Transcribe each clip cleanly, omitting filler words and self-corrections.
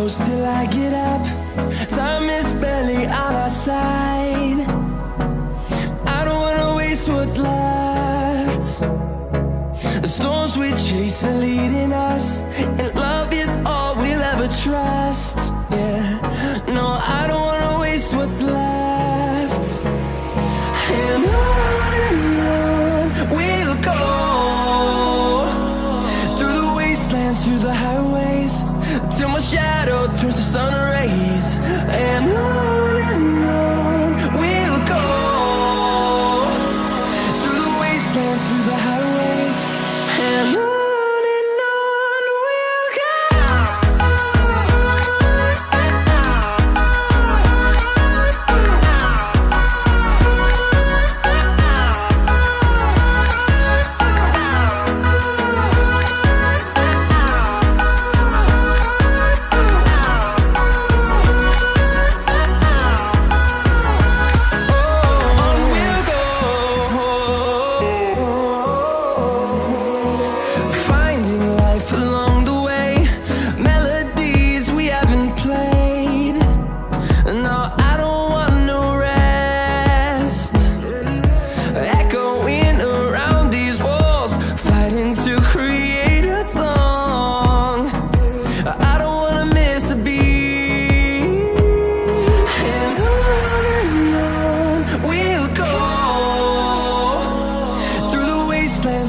close till I get up. Time is barely on our side. I don't wanna waste what's left. The storms we chase are leading us, and love is all we'll ever trust. Yeah, no, I don't wanna waste what's left. And on we'll go, through the wastelands, through the highways, till my shadow turns to sun rays. And on we'll go, through the wastelands, through the highways, and on we'll go.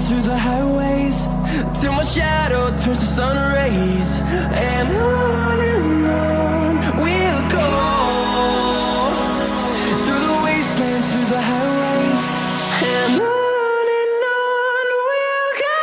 Through the highways, till my shadow turns to sun rays. And on we'll go, through the wastelands, through the highways, and on we'll go.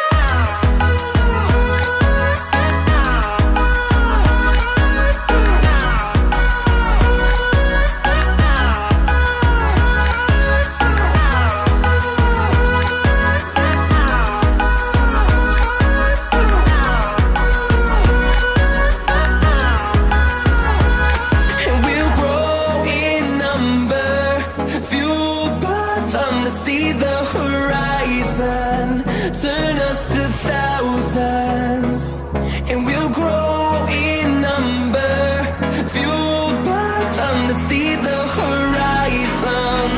See the horizon, turn us to thousands, and we'll grow in number, fueled by them. To see the horizon,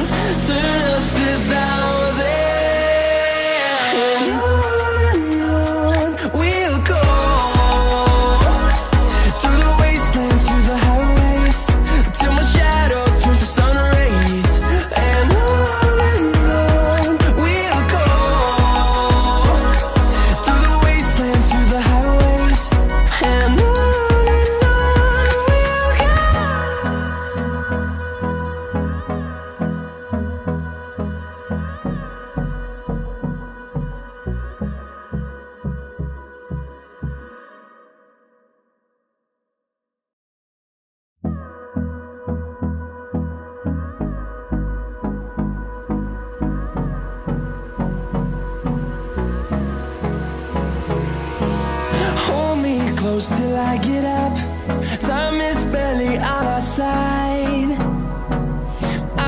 turn us to thousands, and on we'll go, through the wastelands, through the highways, till my shadow turns to sun rays. And close till I get up. Time is barely on our side.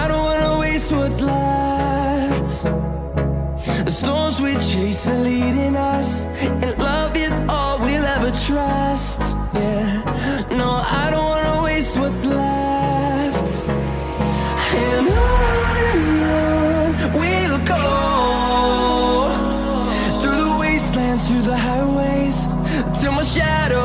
I don't wanna waste what's left. The storms we chase are leading us, and love is all we'll ever trust. Yeah, no, I don't wanna waste what's left. And on we'll go, through the wastelands, through the highways, till my shadow